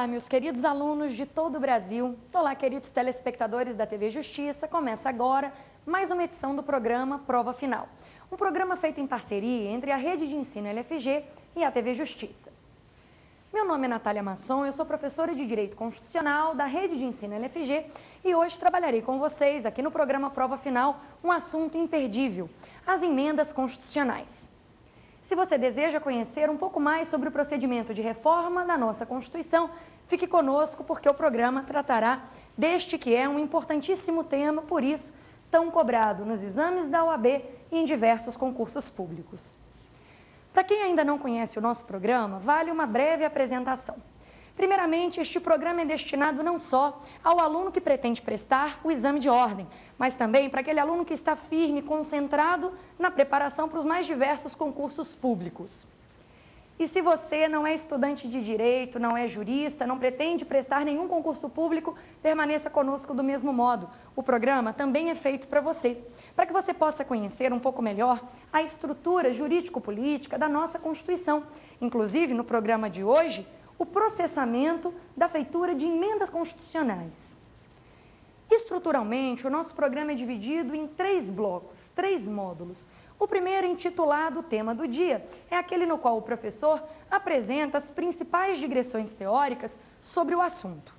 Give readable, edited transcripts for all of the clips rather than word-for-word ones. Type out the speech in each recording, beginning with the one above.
Olá, meus queridos alunos de todo o Brasil. Olá, queridos telespectadores da TV Justiça. Começa agora mais uma edição do programa Prova Final. Um programa feito em parceria entre a Rede de Ensino LFG e a TV Justiça. Meu nome é Natália Masson, eu sou professora de Direito Constitucional da Rede de Ensino LFG e hoje trabalharei com vocês aqui no programa Prova Final um assunto imperdível, as emendas constitucionais. Se você deseja conhecer um pouco mais sobre o procedimento de reforma da nossa Constituição, fique conosco porque o programa tratará deste que é um importantíssimo tema, por isso, tão cobrado nos exames da OAB e em diversos concursos públicos. Para quem ainda não conhece o nosso programa, vale uma breve apresentação. Primeiramente, este programa é destinado não só ao aluno que pretende prestar o exame de ordem, mas também para aquele aluno que está firme, concentrado na preparação para os mais diversos concursos públicos. E se você não é estudante de direito, não é jurista, não pretende prestar nenhum concurso público, permaneça conosco do mesmo modo. O programa também é feito para você, para que você possa conhecer um pouco melhor a estrutura jurídico-política da nossa Constituição. Inclusive, no programa de hoje, o processamento da feitura de emendas constitucionais. Estruturalmente, o nosso programa é dividido em 3 blocos, 3 módulos. O primeiro, intitulado Tema do Dia, é aquele no qual o professor apresenta as principais digressões teóricas sobre o assunto.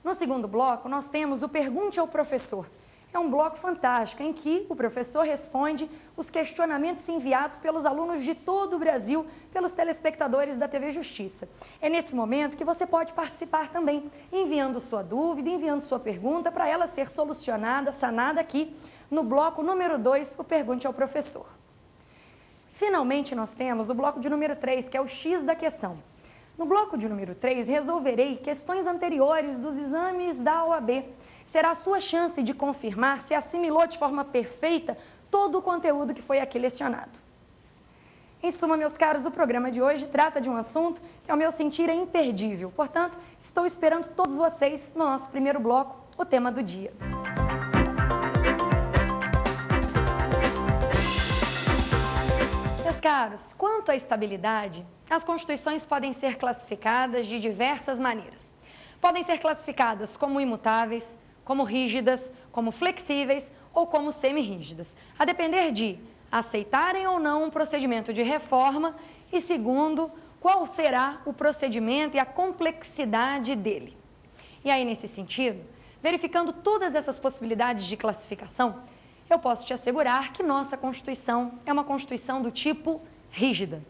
No segundo bloco, nós temos o Pergunte ao Professor. É um bloco fantástico em que o professor responde os questionamentos enviados pelos alunos de todo o Brasil, pelos telespectadores da TV Justiça. É nesse momento que você pode participar também, enviando sua dúvida, enviando sua pergunta para ela ser solucionada, sanada aqui no bloco número 2, o Pergunte ao Professor. Finalmente, nós temos o bloco de número 3, que é o X da questão. No bloco de número 3, resolverei questões anteriores dos exames da OAB. Será a sua chance de confirmar se assimilou de forma perfeita todo o conteúdo que foi aqui lecionado. Em suma, meus caros, o programa de hoje trata de um assunto que, ao meu sentir, é imperdível. Portanto, estou esperando todos vocês no nosso primeiro bloco, o tema do dia. Meus caros, quanto à estabilidade, as constituições podem ser classificadas de diversas maneiras. Podem ser classificadas como imutáveis, como rígidas, como flexíveis ou como semi-rígidas, a depender de aceitarem ou não um procedimento de reforma e, segundo, qual será o procedimento e a complexidade dele. E aí, nesse sentido, verificando todas essas possibilidades de classificação, eu posso te assegurar que nossa Constituição é uma Constituição do tipo rígida.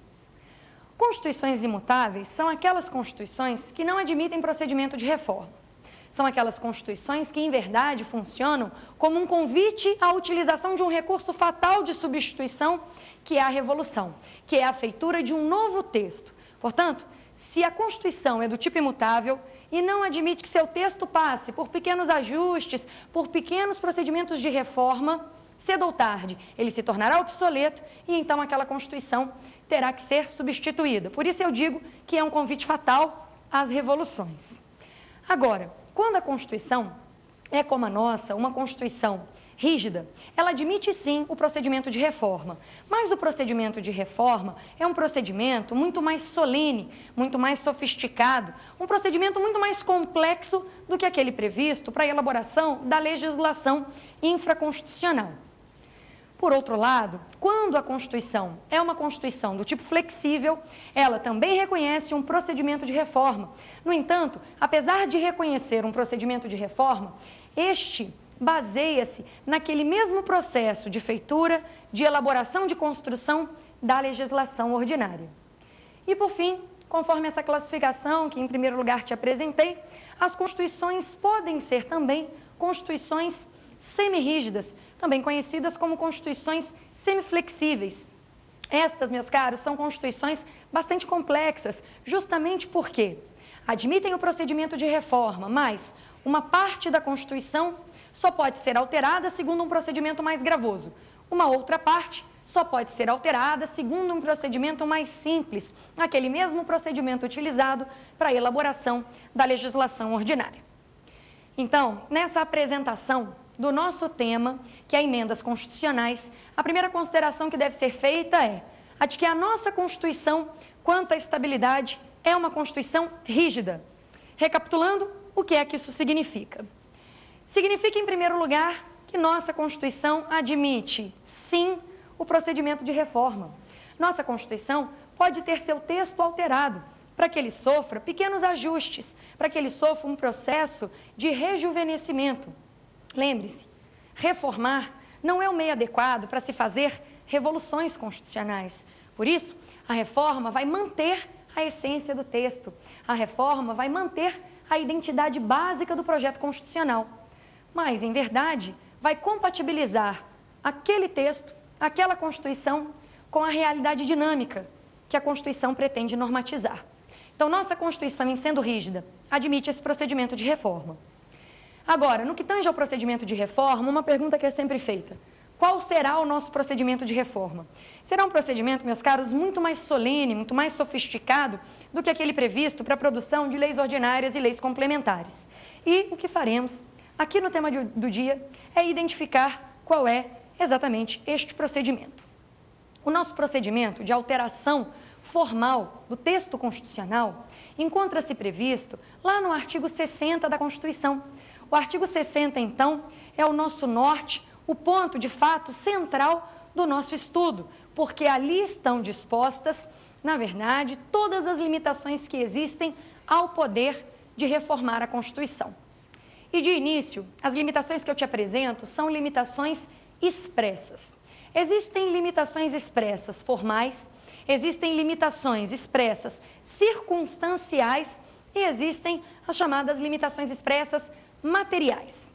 Constituições imutáveis são aquelas constituições que não admitem procedimento de reforma. São aquelas constituições que, em verdade, funcionam como um convite à utilização de um recurso fatal de substituição, que é a revolução, que é a feitura de um novo texto. Portanto, se a Constituição é do tipo imutável e não admite que seu texto passe por pequenos ajustes, por pequenos procedimentos de reforma, cedo ou tarde ele se tornará obsoleto e então aquela Constituição terá que ser substituída. Por isso eu digo que é um convite fatal às revoluções. Agora, quando a Constituição é como a nossa, uma Constituição rígida, ela admite sim o procedimento de reforma, mas o procedimento de reforma é um procedimento muito mais solene, muito mais sofisticado, um procedimento muito mais complexo do que aquele previsto para a elaboração da legislação infraconstitucional. Por outro lado, quando a Constituição é uma Constituição do tipo flexível, ela também reconhece um procedimento de reforma. No entanto, apesar de reconhecer um procedimento de reforma, este baseia-se naquele mesmo processo de feitura, de elaboração de construção da legislação ordinária. E, por fim, conforme essa classificação que, em primeiro lugar, te apresentei, as Constituições podem ser também Constituições semi-rígidas, também conhecidas como constituições semiflexíveis. Estas, meus caros, são constituições bastante complexas, justamente porque admitem o procedimento de reforma, mas uma parte da Constituição só pode ser alterada segundo um procedimento mais gravoso. Uma outra parte só pode ser alterada segundo um procedimento mais simples, aquele mesmo procedimento utilizado para a elaboração da legislação ordinária. Então, nessa apresentação do nosso tema, que é emendas constitucionais, a primeira consideração que deve ser feita é a de que a nossa Constituição, quanto à estabilidade, é uma Constituição rígida. Recapitulando, o que é que isso significa? Significa, em primeiro lugar, que nossa Constituição admite, sim, o procedimento de reforma. Nossa Constituição pode ter seu texto alterado para que ele sofra pequenos ajustes, para que ele sofra um processo de rejuvenescimento. Lembre-se, reformar não é o meio adequado para se fazer revoluções constitucionais. Por isso, a reforma vai manter a essência do texto. A reforma vai manter a identidade básica do projeto constitucional. Mas, em verdade, vai compatibilizar aquele texto, aquela Constituição, com a realidade dinâmica que a Constituição pretende normatizar. Então, nossa Constituição, em sendo rígida, admite esse procedimento de reforma. Agora, no que tange ao procedimento de reforma, uma pergunta que é sempre feita: qual será o nosso procedimento de reforma? Será um procedimento, meus caros, muito mais solene, muito mais sofisticado do que aquele previsto para a produção de leis ordinárias e leis complementares. E o que faremos aqui no tema do dia é identificar qual é exatamente este procedimento. O nosso procedimento de alteração formal do texto constitucional encontra-se previsto lá no artigo 60 da Constituição. O artigo 60, então, é o nosso norte, o ponto, de fato, central do nosso estudo, porque ali estão dispostas, na verdade, todas as limitações que existem ao poder de reformar a Constituição. E, de início, as limitações que eu te apresento são limitações expressas. Existem limitações expressas formais, existem limitações expressas circunstanciais e existem as chamadas limitações expressas materiais.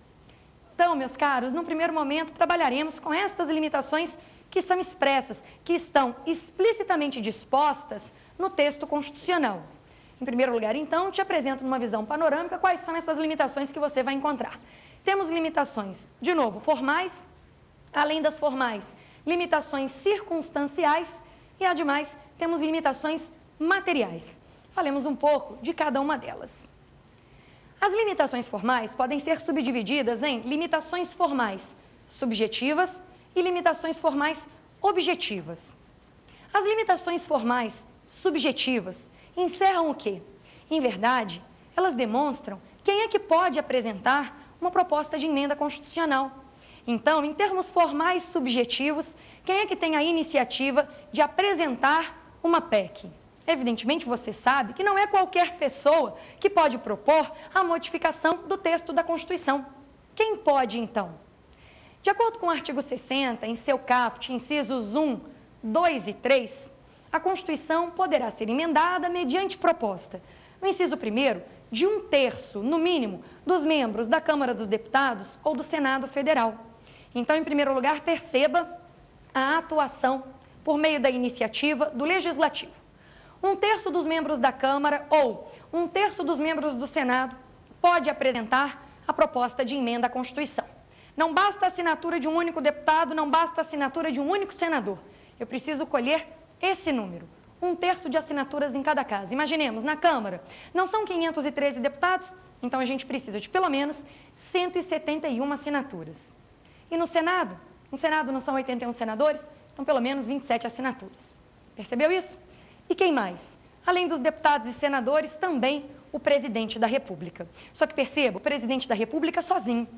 Então, meus caros, no primeiro momento trabalharemos com estas limitações que são expressas, que estão explicitamente dispostas no texto constitucional. Em primeiro lugar, então, te apresento numa visão panorâmica quais são essas limitações que você vai encontrar. Temos limitações, de novo, formais, além das formais, limitações circunstanciais e, ademais, temos limitações materiais. Falemos um pouco de cada uma delas. As limitações formais podem ser subdivididas em limitações formais subjetivas e limitações formais objetivas. As limitações formais subjetivas encerram o quê? Em verdade, elas demonstram quem é que pode apresentar uma proposta de emenda constitucional. Então, em termos formais subjetivos, quem é que tem a iniciativa de apresentar uma PEC? Evidentemente, você sabe que não é qualquer pessoa que pode propor a modificação do texto da Constituição. Quem pode, então? De acordo com o artigo 60, em seu caput, incisos 1, 2 e 3, a Constituição poderá ser emendada mediante proposta, no inciso 1º, de 1/3, no mínimo, dos membros da Câmara dos Deputados ou do Senado Federal. Então, em primeiro lugar, perceba a atuação por meio da iniciativa do Legislativo. 1/3 dos membros da Câmara ou 1/3 dos membros do Senado pode apresentar a proposta de emenda à Constituição. Não basta a assinatura de um único deputado, não basta a assinatura de um único senador. Eu preciso colher esse número, 1/3 de assinaturas em cada caso. Imaginemos, na Câmara, não são 513 deputados, então a gente precisa de pelo menos 171 assinaturas. E no Senado? No Senado não são 81 senadores, então pelo menos 27 assinaturas. Percebeu isso? E quem mais? Além dos deputados e senadores, também o presidente da República. Só que perceba, o presidente da República sozinho.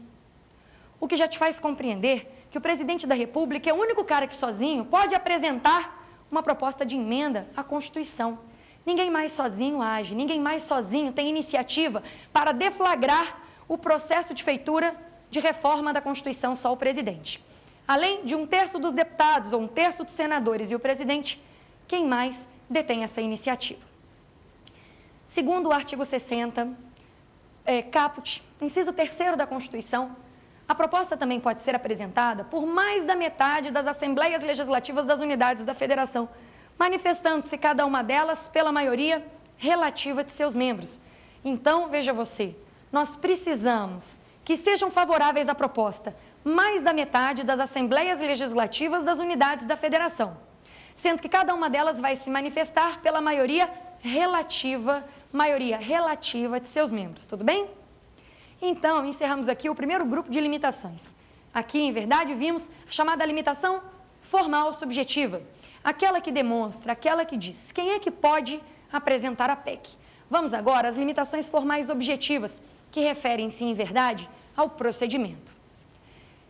O que já te faz compreender que o presidente da República é o único cara que sozinho pode apresentar uma proposta de emenda à Constituição. Ninguém mais sozinho age, ninguém mais sozinho tem iniciativa para deflagrar o processo de feitura de reforma da Constituição, só o presidente. Além de 1/3 dos deputados ou 1/3 dos senadores e o presidente, quem mais detém essa iniciativa? Segundo o artigo 60, caput, inciso 3º da Constituição, a proposta também pode ser apresentada por mais da metade das Assembleias Legislativas das unidades da Federação, manifestando-se cada uma delas pela maioria relativa de seus membros. Então, veja você, nós precisamos que sejam favoráveis à proposta mais da metade das Assembleias Legislativas das unidades da Federação, sendo que cada uma delas vai se manifestar pela maioria relativa de seus membros, tudo bem? Então, encerramos aqui o primeiro grupo de limitações. Aqui, em verdade, vimos a chamada limitação formal subjetiva, aquela que demonstra, aquela que diz quem é que pode apresentar a PEC. Vamos agora às limitações formais objetivas, que referem-se, em verdade, ao procedimento.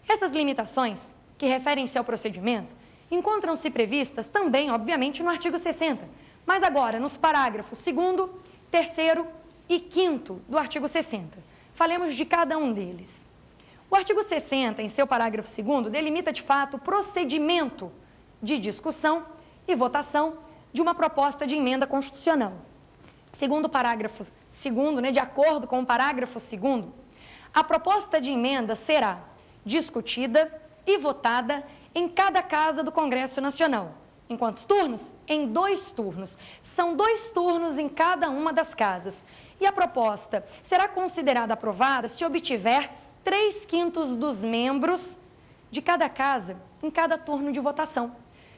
Essas limitações, que referem-se ao procedimento, encontram-se previstas também, obviamente, no artigo 60, mas agora nos parágrafos 2º, 3º e 5º do artigo 60. Falemos de cada um deles. O artigo 60, em seu parágrafo 2º, delimita de fato o procedimento de discussão e votação de uma proposta de emenda constitucional. Segundo o parágrafo 2º, de acordo com o parágrafo 2º, a proposta de emenda será discutida e votada em cada casa do Congresso Nacional. Em quantos turnos? Em 2 turnos. São 2 turnos em cada uma das casas. E a proposta será considerada aprovada se obtiver 3/5 dos membros de cada casa em cada turno de votação.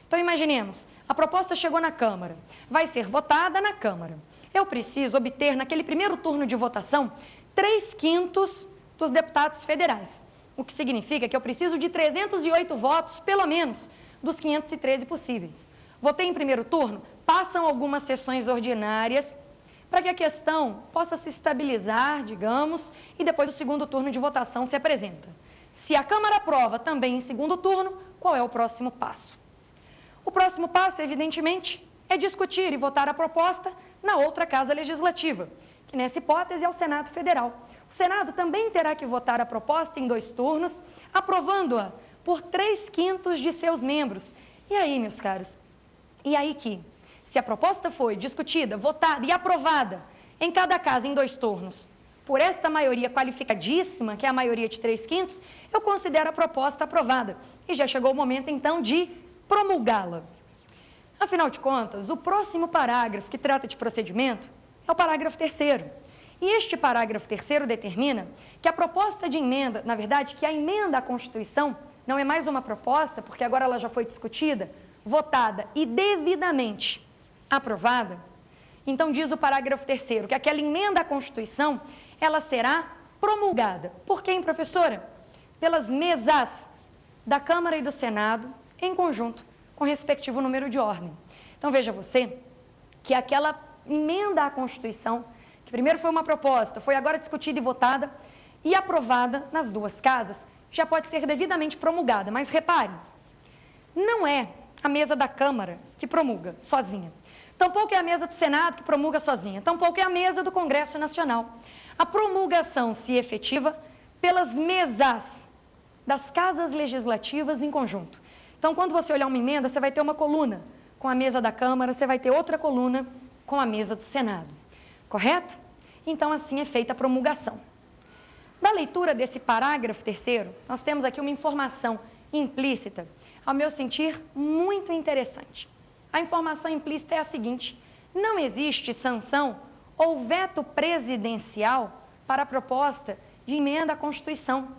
Então, imaginemos, a proposta chegou na Câmara, vai ser votada na Câmara. Eu preciso obter, naquele primeiro turno de votação, 3/5 dos deputados federais, o que significa que eu preciso de 308 votos, pelo menos, dos 513 possíveis. Votei em primeiro turno, passam algumas sessões ordinárias para que a questão possa se estabilizar, digamos, e depois o segundo turno de votação se apresenta. Se a Câmara aprova também em segundo turno, qual é o próximo passo? O próximo passo, evidentemente, é discutir e votar a proposta na outra Casa Legislativa, que nessa hipótese é o Senado Federal. O Senado também terá que votar a proposta em 2 turnos, aprovando-a por 3/5 de seus membros. E aí, meus caros, e aí que, se a proposta foi discutida, votada e aprovada em cada casa em 2 turnos, por esta maioria qualificadíssima, que é a maioria de 3/5, eu considero a proposta aprovada. E já chegou o momento, então, de promulgá-la. Afinal de contas, o próximo parágrafo que trata de procedimento é o parágrafo 3º. E este parágrafo 3º determina que a proposta de emenda, na verdade, que a emenda à Constituição não é mais uma proposta, porque agora ela já foi discutida, votada e devidamente aprovada. Então, diz o parágrafo 3º que aquela emenda à Constituição, ela será promulgada. Por quem, professora? Pelas mesas da Câmara e do Senado, em conjunto, com o respectivo número de ordem. Então, veja você que aquela emenda à Constituição, que primeiro foi uma proposta, foi agora discutida e votada e aprovada nas 2 casas, já pode ser devidamente promulgada. Mas repare, não é a mesa da Câmara que promulga sozinha. Tampouco é a mesa do Senado que promulga sozinha. Tampouco é a mesa do Congresso Nacional. A promulgação se efetiva pelas mesas das casas legislativas em conjunto. Então, quando você olhar uma emenda, você vai ter uma coluna com a mesa da Câmara, você vai ter outra coluna com a mesa do Senado. Correto? Então, assim é feita a promulgação. Da leitura desse parágrafo 3º, nós temos aqui uma informação implícita, ao meu sentir, muito interessante. A informação implícita é a seguinte: não existe sanção ou veto presidencial para a proposta de emenda à Constituição.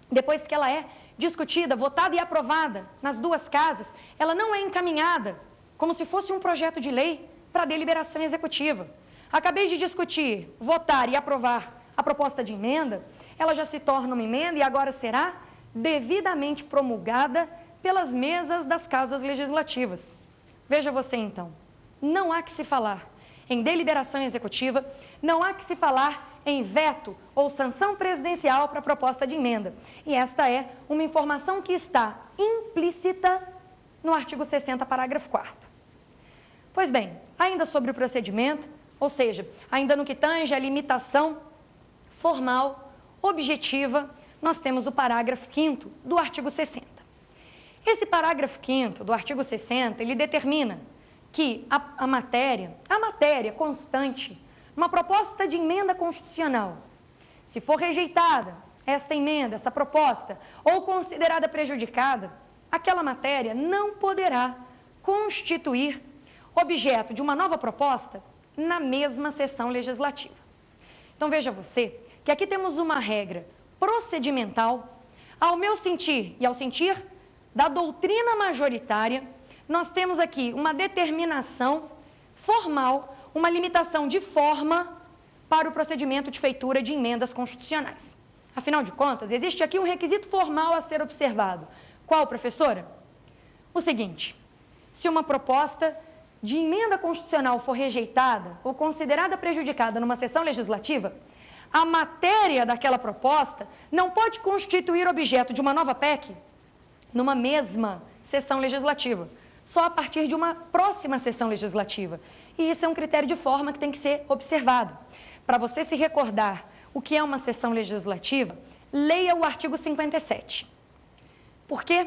Depois que ela é discutida, votada e aprovada nas 2 casas, ela não é encaminhada como se fosse um projeto de lei para a deliberação executiva. Acabei de discutir, votar e aprovar a proposta de emenda, ela já se torna uma emenda e agora será devidamente promulgada pelas mesas das casas legislativas. Veja você então, não há que se falar em deliberação executiva, não há que se falar em veto ou sanção presidencial para a proposta de emenda. E esta é uma informação que está implícita no artigo 60, parágrafo 4º. Pois bem, ainda sobre o procedimento, ou seja, ainda no que tange a limitação formal, objetiva, nós temos o parágrafo 5º do artigo 60. Esse parágrafo 5º do artigo 60, ele determina que a matéria constante, uma proposta de emenda constitucional, se for rejeitada esta emenda, essa proposta, ou considerada prejudicada, aquela matéria não poderá constituir objeto de uma nova proposta na mesma sessão legislativa. Então, veja você que aqui temos uma regra procedimental, ao meu sentir e ao sentir da doutrina majoritária, nós temos aqui uma determinação formal, uma limitação de forma para o procedimento de feitura de emendas constitucionais. Afinal de contas, existe aqui um requisito formal a ser observado. Qual, professora? O seguinte: se uma proposta de emenda constitucional for rejeitada ou considerada prejudicada numa sessão legislativa, a matéria daquela proposta não pode constituir objeto de uma nova PEC numa mesma sessão legislativa, só a partir de uma próxima sessão legislativa. E isso é um critério de forma que tem que ser observado. Para você se recordar o que é uma sessão legislativa, leia o artigo 57. Por quê?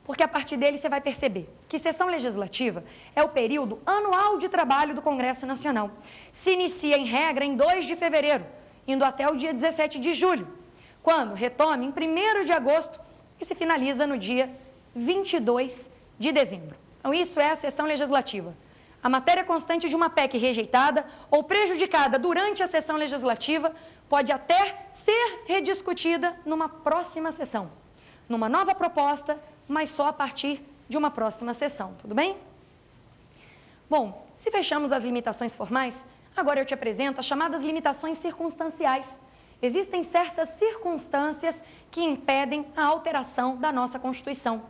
Porque a partir dele você vai perceber que sessão legislativa é o período anual de trabalho do Congresso Nacional. Se inicia, em regra, em 2 de fevereiro, indo até o dia 17 de julho, quando retoma em 1º de agosto e se finaliza no dia 22 de dezembro. Então, isso é a sessão legislativa. A matéria constante de uma PEC rejeitada ou prejudicada durante a sessão legislativa pode até ser rediscutida numa próxima sessão, numa nova proposta, mas só a partir de uma próxima sessão, tudo bem? Bom, se fechamos as limitações formais, agora eu te apresento as chamadas limitações circunstanciais. Existem certas circunstâncias que impedem a alteração da nossa Constituição.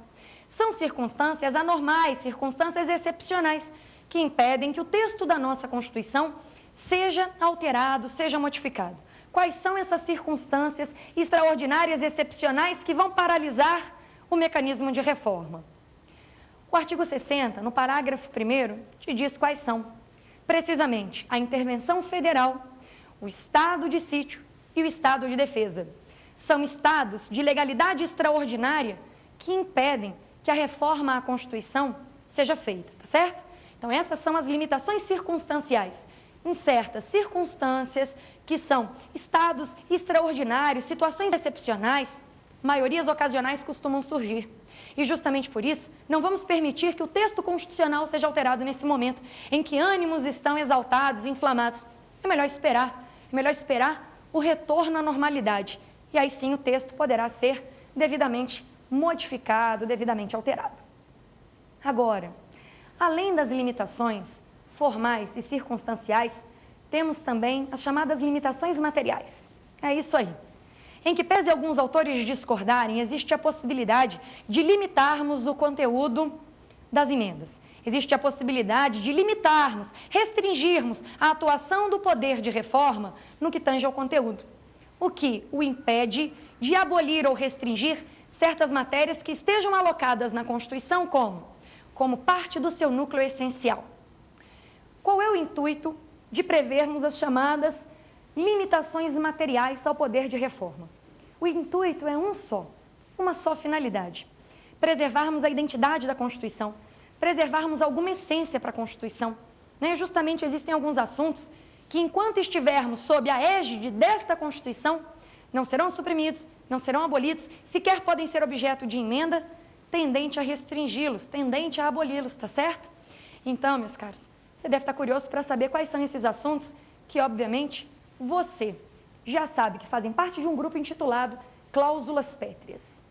São circunstâncias anormais, circunstâncias excepcionais, que impedem que o texto da nossa Constituição seja alterado, seja modificado. Quais são essas circunstâncias extraordinárias e excepcionais que vão paralisar o mecanismo de reforma? O artigo 60, no parágrafo 1º, te diz quais são. Precisamente, a intervenção federal, o estado de sítio e o estado de defesa. São estados de legalidade extraordinária que impedem que a reforma à Constituição seja feita, tá certo? Então, essas são as limitações circunstanciais. Em certas circunstâncias, que são estados extraordinários, situações excepcionais, maiorias ocasionais costumam surgir. E justamente por isso, não vamos permitir que o texto constitucional seja alterado nesse momento em que ânimos estão exaltados, inflamados. É melhor esperar o retorno à normalidade. E aí sim o texto poderá ser devidamente modificado, devidamente alterado. Agora, além das limitações formais e circunstanciais, temos também as chamadas limitações materiais. É isso aí. Em que, pese alguns autores discordarem, existe a possibilidade de limitarmos o conteúdo das emendas. Existe a possibilidade de limitarmos, restringirmos a atuação do poder de reforma no que tange ao conteúdo, o que o impede de abolir ou restringir certas matérias que estejam alocadas na Constituição como parte do seu núcleo essencial. Qual é o intuito de prevermos as chamadas limitações materiais ao poder de reforma? O intuito é uma só finalidade: preservarmos a identidade da Constituição, preservarmos alguma essência para a Constituição. Justamente existem alguns assuntos que, enquanto estivermos sob a égide desta Constituição, não serão suprimidos, não serão abolidos, sequer podem ser objeto de emenda tendente a restringi-los, tendente a aboli-los, tá certo? Então, meus caros, você deve estar curioso para saber quais são esses assuntos que, obviamente, você já sabe que fazem parte de um grupo intitulado cláusulas pétreas.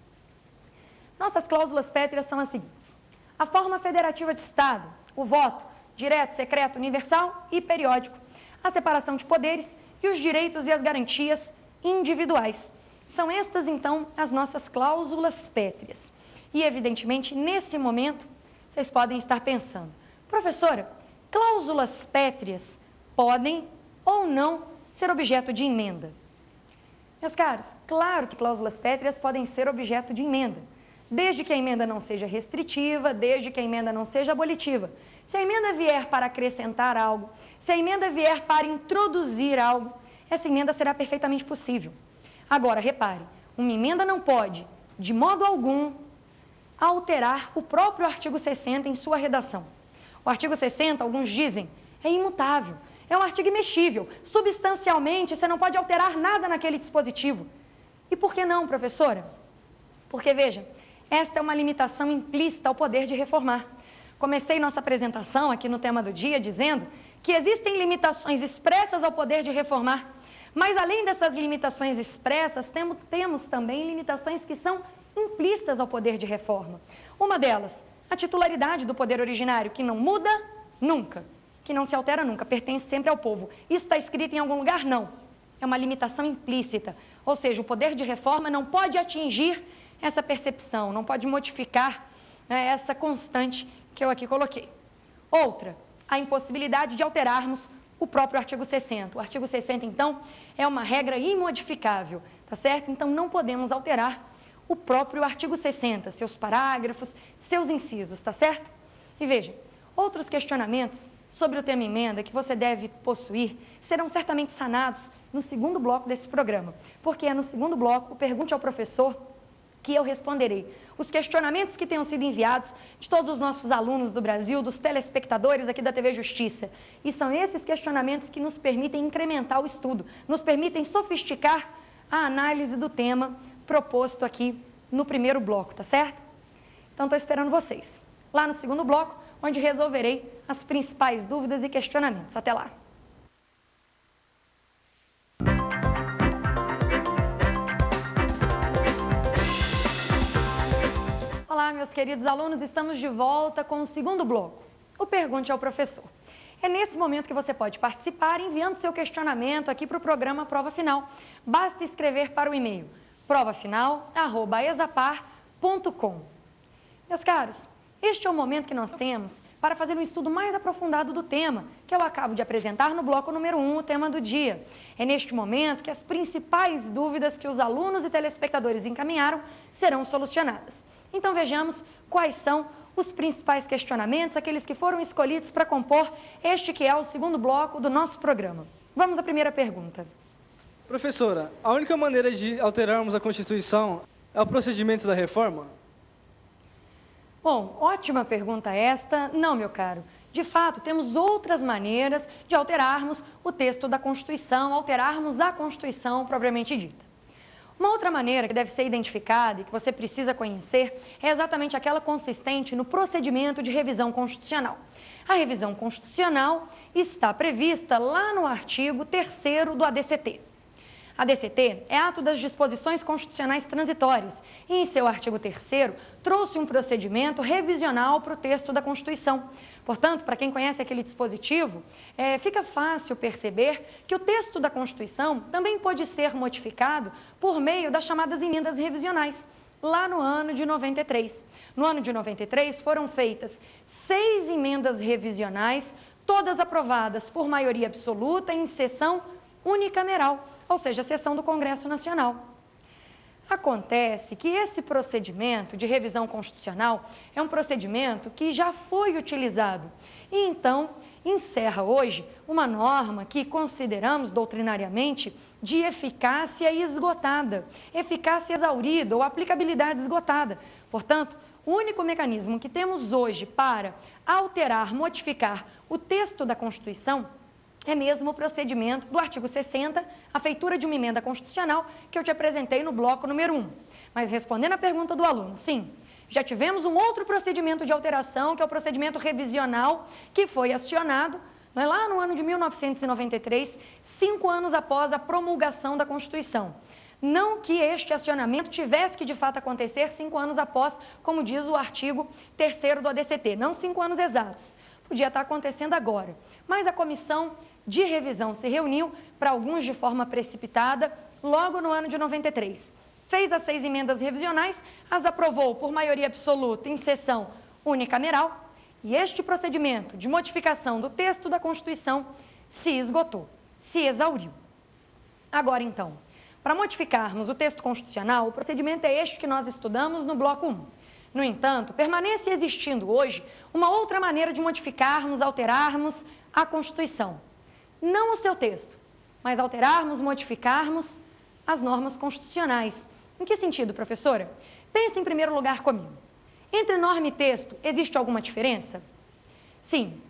Nossas cláusulas pétreas são as seguintes: a forma federativa de Estado, o voto direto, secreto, universal e periódico, a separação de poderes e os direitos e as garantias individuais. São estas, então, as nossas cláusulas pétreas. E, evidentemente, nesse momento, vocês podem estar pensando: professora, cláusulas pétreas podem ou não ser objeto de emenda? Meus caros, claro que cláusulas pétreas podem ser objeto de emenda, desde que a emenda não seja restritiva, desde que a emenda não seja abolitiva. Se a emenda vier para acrescentar algo, se a emenda vier para introduzir algo, essa emenda será perfeitamente possível. Agora, repare, uma emenda não pode, de modo algum, alterar o próprio artigo 60 em sua redação. O artigo 60, alguns dizem, é imutável, é um artigo imexível. Substancialmente, você não pode alterar nada naquele dispositivo. E por que não, professora? Porque, veja, esta é uma limitação implícita ao poder de reformar. Comecei nossa apresentação aqui no tema do dia dizendo que existem limitações expressas ao poder de reformar, mas além dessas limitações expressas, temos também limitações que são implícitas ao poder de reforma. Uma delas, a titularidade do poder originário, que não muda nunca, que não se altera nunca, pertence sempre ao povo. Isso está escrito em algum lugar? Não. É uma limitação implícita, ou seja, o poder de reforma não pode atingir essa percepção, não pode modificar essa constante que eu aqui coloquei. Outra, a impossibilidade de alterarmos o próprio artigo 60. O artigo 60, então, é uma regra imodificável, tá certo? Então, não podemos alterar o próprio artigo 60, seus parágrafos, seus incisos, tá certo? E veja, outros questionamentos sobre o tema emenda que você deve possuir serão certamente sanados no segundo bloco desse programa, porque é no segundo bloco, Pergunte ao Professor, que eu responderei os questionamentos que tenham sido enviados de todos os nossos alunos do Brasil, dos telespectadores aqui da TV Justiça. E são esses questionamentos que nos permitem incrementar o estudo, nos permitem sofisticar a análise do tema proposto aqui no primeiro bloco, tá certo? Então, estou esperando vocês lá no segundo bloco, onde resolverei as principais dúvidas e questionamentos. Até lá! Olá, meus queridos alunos, estamos de volta com o segundo bloco, o Pergunte ao Professor. É nesse momento que você pode participar enviando seu questionamento aqui para o programa Prova Final. Basta escrever para o e-mail provafinal@exapar.com. Meus caros, este é o momento que nós temos para fazer um estudo mais aprofundado do tema, que eu acabo de apresentar no bloco número 1, o tema do dia. É neste momento que as principais dúvidas que os alunos e telespectadores encaminharam serão solucionadas. Então vejamos quais são os principais questionamentos, aqueles que foram escolhidos para compor este que é o segundo bloco do nosso programa. Vamos à primeira pergunta. Professora, a única maneira de alterarmos a Constituição é o procedimento da reforma? Bom, ótima pergunta esta. Não, meu caro. De fato, temos outras maneiras de alterarmos o texto da Constituição, alterarmos a Constituição propriamente dita. Uma outra maneira que deve ser identificada e que você precisa conhecer é exatamente aquela consistente no procedimento de revisão constitucional. A revisão constitucional está prevista lá no artigo 3º do ADCT. A DCT é ato das disposições constitucionais transitórias e, em seu artigo 3º, trouxe um procedimento revisional para o texto da Constituição. Portanto, para quem conhece aquele dispositivo, fica fácil perceber que o texto da Constituição também pode ser modificado por meio das chamadas emendas revisionais, lá no ano de 93. No ano de 93 foram feitas 6 emendas revisionais, todas aprovadas por maioria absoluta em sessão unicameral, ou seja, a sessão do Congresso Nacional. Acontece que esse procedimento de revisão constitucional é um procedimento que já foi utilizado e, então, encerra hoje uma norma que consideramos doutrinariamente de eficácia esgotada, eficácia exaurida ou aplicabilidade esgotada. Portanto, o único mecanismo que temos hoje para alterar, modificar o texto da Constituição é mesmo o procedimento do artigo 60, a feitura de uma emenda constitucional que eu te apresentei no bloco número 1. Mas respondendo à pergunta do aluno, sim, já tivemos um outro procedimento de alteração, que é o procedimento revisional, que foi acionado lá no ano de 1993, 5 anos após a promulgação da Constituição. Não que este acionamento tivesse que de fato acontecer 5 anos após, como diz o artigo 3º do ADCT, não 5 anos exatos. Podia estar acontecendo agora, mas a comissão de revisão se reuniu, para alguns de forma precipitada, logo no ano de 93. Fez as 6 emendas revisionais, as aprovou por maioria absoluta em sessão unicameral e este procedimento de modificação do texto da Constituição se esgotou, se exauriu. Agora, então, para modificarmos o texto constitucional, o procedimento é este que nós estudamos no bloco 1. No entanto, permanece existindo hoje uma outra maneira de modificarmos, alterarmos a Constituição. Não o seu texto, mas alterarmos, modificarmos as normas constitucionais. Em que sentido, professora? Pense em primeiro lugar comigo. Entre norma e texto, existe alguma diferença? Sim,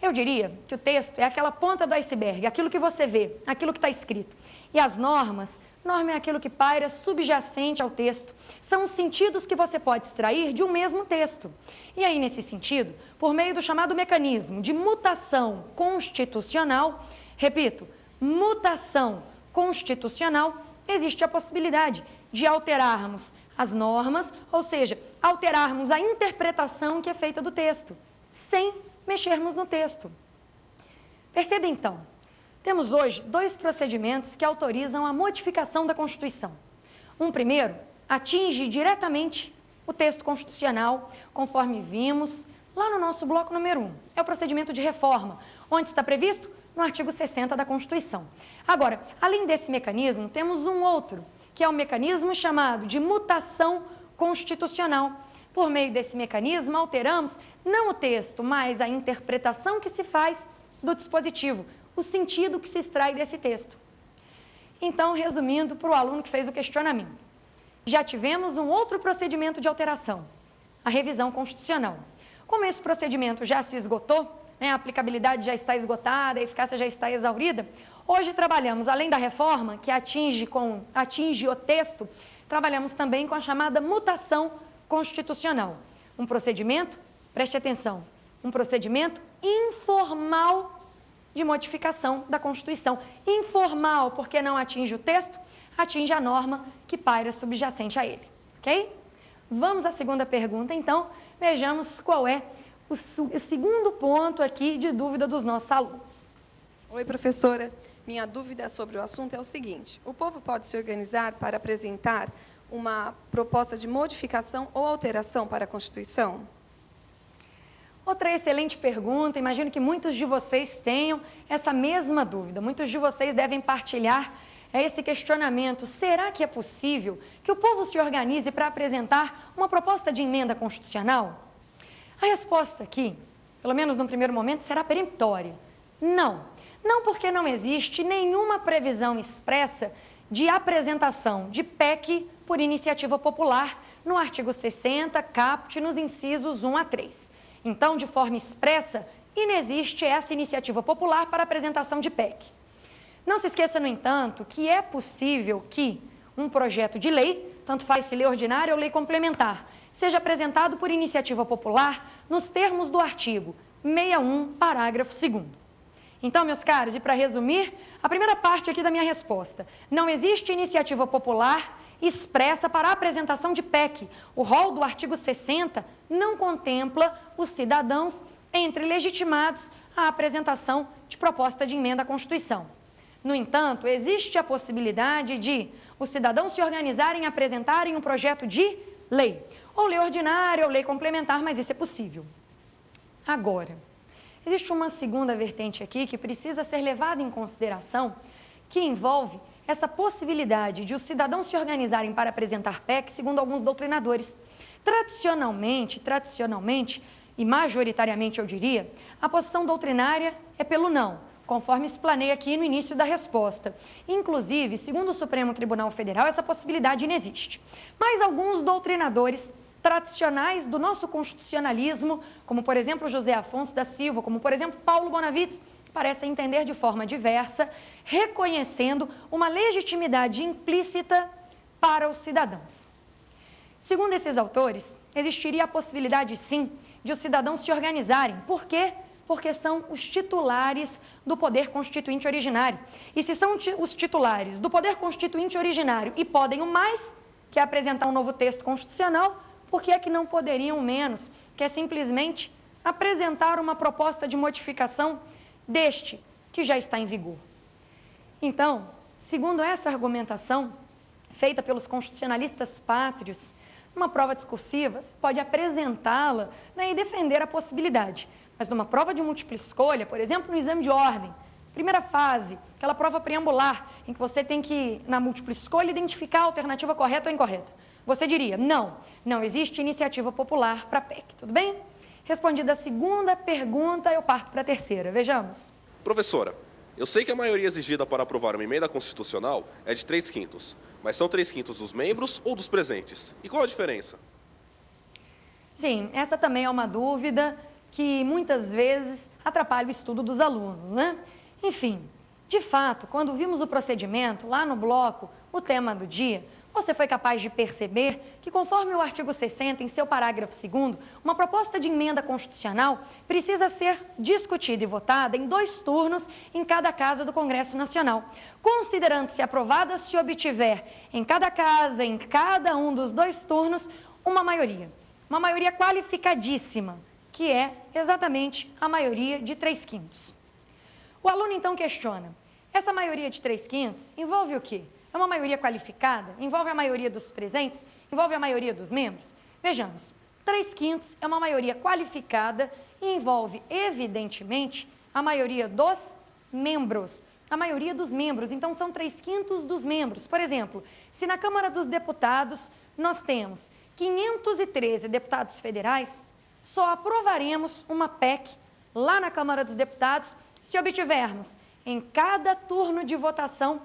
eu diria que o texto é aquela ponta do iceberg, aquilo que você vê, aquilo que está escrito. E as normas, norma é aquilo que paira subjacente ao texto. São os sentidos que você pode extrair de um mesmo texto. E aí, nesse sentido, por meio do chamado mecanismo de mutação constitucional, repito, mutação constitucional, existe a possibilidade de alterarmos as normas, ou seja, alterarmos a interpretação que é feita do texto, sem mexermos no texto. Perceba então, temos hoje 2 procedimentos que autorizam a modificação da Constituição. Um primeiro atinge diretamente o texto constitucional, conforme vimos lá no nosso bloco número 1. É o procedimento de reforma, onde está previsto no artigo 60 da Constituição. Agora, além desse mecanismo, temos um outro, que é o mecanismo chamado de mutação constitucional. Por meio desse mecanismo, alteramos não o texto, mas a interpretação que se faz do dispositivo, o sentido que se extrai desse texto. Então, resumindo para o aluno que fez o questionamento, já tivemos um outro procedimento de alteração, a revisão constitucional. Como esse procedimento já se esgotou, a aplicabilidade já está esgotada, a eficácia já está exaurida, hoje trabalhamos, além da reforma, que atinge o texto, trabalhamos também com a chamada mutação constitucional. Um procedimento, preste atenção, um procedimento informal de modificação da Constituição. Informal, porque não atinge o texto, atinge a norma que paira subjacente a ele, ok? Vamos à segunda pergunta, então, vejamos qual é o segundo ponto aqui de dúvida dos nossos alunos. Oi, professora. Minha dúvida sobre o assunto é o seguinte: o povo pode se organizar para apresentar uma proposta de modificação ou alteração para a Constituição? Outra excelente pergunta, imagino que muitos de vocês tenham essa mesma dúvida, muitos de vocês devem partilhar esse questionamento: será que é possível que o povo se organize para apresentar uma proposta de emenda constitucional? A resposta aqui, pelo menos no primeiro momento, será peremptória. Não. Não, porque não existe nenhuma previsão expressa de apresentação de PEC por iniciativa popular no artigo 60, caput, nos incisos 1 a 3. Então, de forma expressa, inexiste essa iniciativa popular para apresentação de PEC. Não se esqueça, no entanto, que é possível que um projeto de lei, tanto faz se lei ordinária ou lei complementar, seja apresentado por iniciativa popular nos termos do artigo 61, parágrafo 2º. Então, meus caros, e para resumir, a primeira parte aqui da minha resposta: não existe iniciativa popular expressa para a apresentação de PEC. O rol do artigo 60 não contempla os cidadãos entre legitimados à apresentação de proposta de emenda à Constituição. No entanto, existe a possibilidade de os cidadãos se organizarem e apresentarem um projeto de lei, ou lei ordinária ou lei complementar, mas isso é possível. Agora, existe uma segunda vertente aqui que precisa ser levada em consideração, que envolve essa possibilidade de os cidadãos se organizarem para apresentar PEC, segundo alguns doutrinadores. Tradicionalmente e majoritariamente, eu diria, a posição doutrinária é pelo não, conforme explanei aqui no início da resposta. Inclusive, segundo o Supremo Tribunal Federal, essa possibilidade inexiste. Mas alguns doutrinadores tradicionais do nosso constitucionalismo, como por exemplo José Afonso da Silva, como por exemplo Paulo Bonavides, parecem entender de forma diversa, reconhecendo uma legitimidade implícita para os cidadãos. Segundo esses autores, existiria a possibilidade, sim, de os cidadãos se organizarem. Por quê? Porque são os titulares do poder constituinte originário. E se são os titulares do poder constituinte originário e podem o mais, que é apresentar um novo texto constitucional, por que é que não poderiam menos, que é simplesmente apresentar uma proposta de modificação deste, que já está em vigor? Então, segundo essa argumentação, feita pelos constitucionalistas pátrios, numa prova discursiva, você pode apresentá-la, e defender a possibilidade. Mas numa prova de múltipla escolha, por exemplo, no exame de ordem, primeira fase, aquela prova preambular, em que você tem que, na múltipla escolha, identificar a alternativa correta ou incorreta, você diria: não existe iniciativa popular para PEC, tudo bem? Respondida a segunda pergunta, eu parto para a terceira. Vejamos. Professora, eu sei que a maioria exigida para aprovar uma emenda constitucional é de 3/5, mas são 3/5 dos membros ou dos presentes? E qual a diferença? Sim, essa também é uma dúvida que muitas vezes atrapalha o estudo dos alunos, né? Enfim, de fato, quando vimos o procedimento, lá no bloco, o tema do dia, você foi capaz de perceber que, conforme o artigo 60, em seu parágrafo 2º, uma proposta de emenda constitucional precisa ser discutida e votada em 2 turnos em cada casa do Congresso Nacional, considerando-se aprovada se obtiver em cada casa, em cada um dos 2 turnos, uma maioria qualificadíssima, que é exatamente a maioria de 3/5. O aluno então questiona: essa maioria de 3/5 envolve o quê? É uma maioria qualificada? Envolve a maioria dos presentes? Envolve a maioria dos membros? Vejamos, 3/5 é uma maioria qualificada e envolve, evidentemente, a maioria dos membros. A maioria dos membros, então são 3/5 dos membros. Por exemplo, se na Câmara dos Deputados nós temos 513 deputados federais, só aprovaremos uma PEC lá na Câmara dos Deputados se obtivermos em cada turno de votação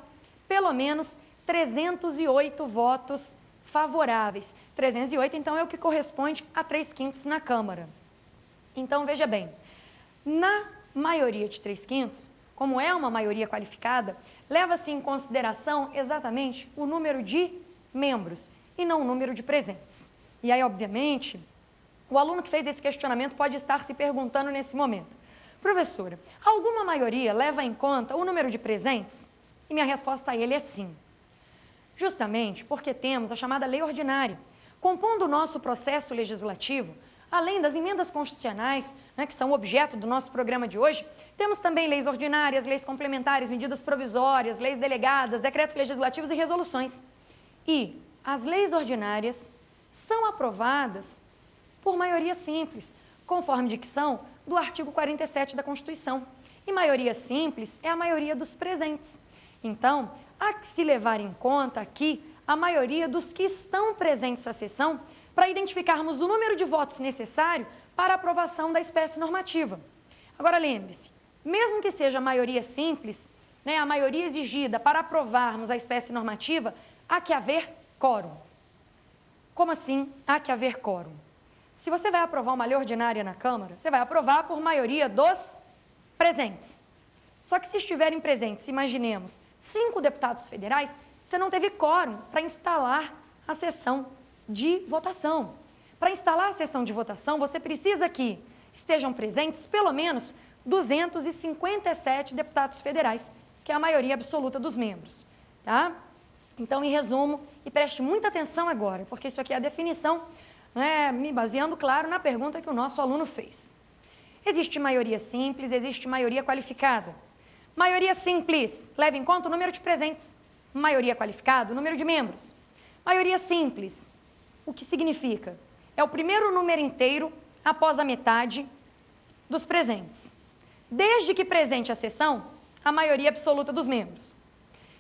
pelo menos 308 votos favoráveis. 308, então, é o que corresponde a 3/5 na Câmara. Então, veja bem, na maioria de 3/5, como é uma maioria qualificada, leva-se em consideração exatamente o número de membros e não o número de presentes. E aí, obviamente, o aluno que fez esse questionamento pode estar se perguntando nesse momento: professora, alguma maioria leva em conta o número de presentes? E minha resposta a ele é sim. Justamente porque temos a chamada lei ordinária, compondo o nosso processo legislativo, além das emendas constitucionais, que são objeto do nosso programa de hoje, temos também leis ordinárias, leis complementares, medidas provisórias, leis delegadas, decretos legislativos e resoluções. E as leis ordinárias são aprovadas por maioria simples, conforme dicção do artigo 47 da Constituição. E maioria simples é a maioria dos presentes. Então, há que se levar em conta aqui a maioria dos que estão presentes à sessão para identificarmos o número de votos necessário para a aprovação da espécie normativa. Agora, lembre-se, mesmo que seja a maioria simples, a maioria exigida para aprovarmos a espécie normativa, há que haver quórum. Como assim há que haver quórum? Se você vai aprovar uma lei ordinária na Câmara, você vai aprovar por maioria dos presentes. Só que se estiverem presentes, imaginemos, 5 deputados federais, você não teve quórum para instalar a sessão de votação. Para instalar a sessão de votação, você precisa que estejam presentes pelo menos 257 deputados federais, que é a maioria absoluta dos membros, tá? Então, em resumo, e preste muita atenção agora, porque isso aqui é a definição, me baseando, claro, na pergunta que o nosso aluno fez. Existe maioria simples, existe maioria qualificada. Maioria simples, leva em conta o número de presentes. Maioria qualificada, o número de membros. Maioria simples, o que significa? É o primeiro número inteiro após a metade dos presentes. Desde que presente a sessão, a maioria absoluta dos membros.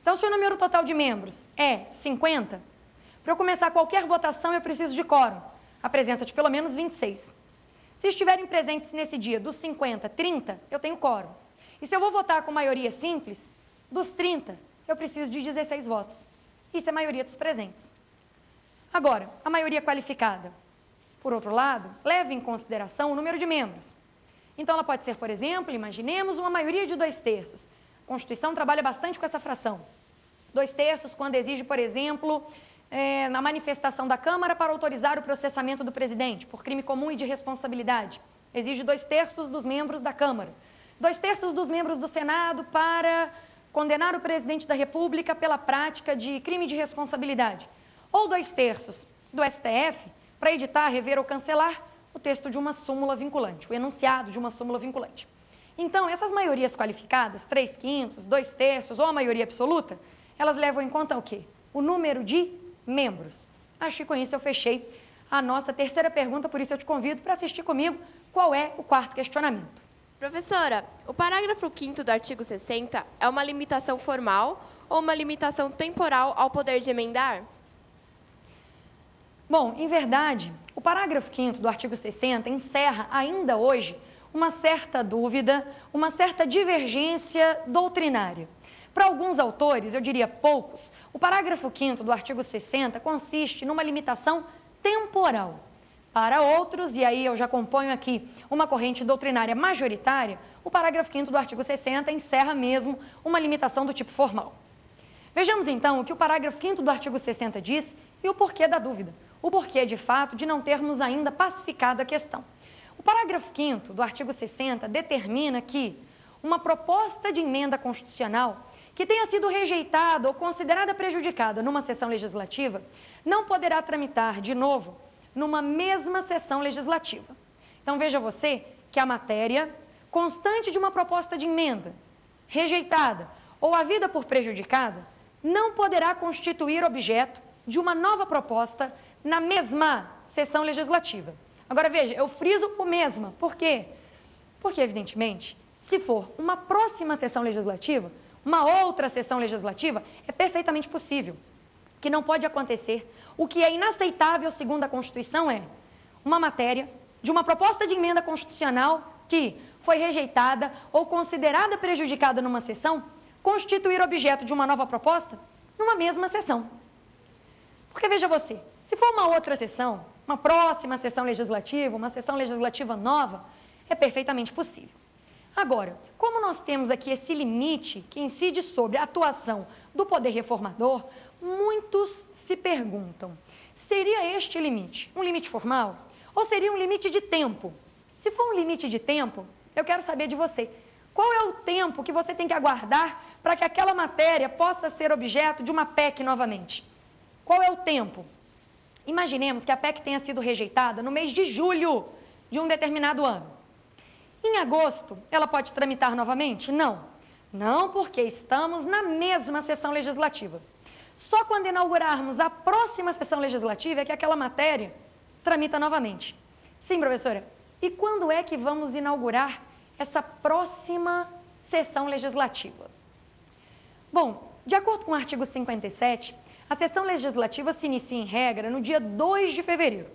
Então, se o número total de membros é 50, para eu começar qualquer votação eu preciso de quórum, a presença de pelo menos 26. Se estiverem presentes nesse dia dos 50, 30, eu tenho quórum. E se eu vou votar com maioria simples, dos 30, eu preciso de 16 votos. Isso é a maioria dos presentes. Agora, a maioria qualificada, por outro lado, leva em consideração o número de membros. Então, ela pode ser, por exemplo, imaginemos uma maioria de 2/3. A Constituição trabalha bastante com essa fração. 2/3 quando exige, por exemplo, na manifestação da Câmara para autorizar o processamento do presidente por crime comum e de responsabilidade. Exige 2/3 dos membros da Câmara. 2/3 dos membros do Senado para condenar o presidente da República pela prática de crime de responsabilidade. Ou 2/3 do STF para editar, rever ou cancelar o texto de uma súmula vinculante, o enunciado de uma súmula vinculante. Então, essas maiorias qualificadas, 3/5, 2/3 ou a maioria absoluta, elas levam em conta o quê? O número de membros. Acho que com isso eu fechei a nossa terceira pergunta, por isso eu te convido para assistir comigo qual é o quarto questionamento. Professora, o parágrafo 5º do artigo 60 é uma limitação formal ou uma limitação temporal ao poder de emendar? Bom, em verdade, o parágrafo 5º do artigo 60 encerra ainda hoje uma certa dúvida, uma certa divergência doutrinária. Para alguns autores, eu diria poucos, o parágrafo 5º do artigo 60 consiste numa limitação temporal. Para outros, e aí eu já componho aqui uma corrente doutrinária majoritária, o parágrafo 5º do artigo 60 encerra mesmo uma limitação do tipo formal. Vejamos então o que o parágrafo 5º do artigo 60 diz e o porquê da dúvida, o porquê de fato de não termos ainda pacificado a questão. O parágrafo 5º do artigo 60 determina que uma proposta de emenda constitucional que tenha sido rejeitada ou considerada prejudicada numa sessão legislativa não poderá tramitar de novo numa mesma sessão legislativa. Então, veja você que a matéria constante de uma proposta de emenda rejeitada ou havida por prejudicada não poderá constituir objeto de uma nova proposta na mesma sessão legislativa. Agora, veja, eu friso o mesma. Por quê? Porque, evidentemente, se for uma próxima sessão legislativa, uma outra sessão legislativa, é perfeitamente possível. O que não pode acontecer, o que é inaceitável segundo a Constituição é uma matéria de uma proposta de emenda constitucional que foi rejeitada ou considerada prejudicada numa sessão, constituir objeto de uma nova proposta numa mesma sessão. Porque, veja você, se for uma outra sessão, uma próxima sessão legislativa, uma sessão legislativa nova, é perfeitamente possível. Agora, como nós temos aqui esse limite que incide sobre a atuação do poder reformador, muitos se perguntam, seria este limite um limite formal ou seria um limite de tempo? Se for um limite de tempo, eu quero saber de você, qual é o tempo que você tem que aguardar para que aquela matéria possa ser objeto de uma PEC novamente? Qual é o tempo? Imaginemos que a PEC tenha sido rejeitada no mês de julho de um determinado ano. Em agosto, ela pode tramitar novamente? Não. Não, porque estamos na mesma sessão legislativa. Só quando inaugurarmos a próxima sessão legislativa é que aquela matéria tramita novamente. Sim, professora. E quando é que vamos inaugurar essa próxima sessão legislativa? Bom, de acordo com o artigo 57, a sessão legislativa se inicia em regra no dia 2 de fevereiro.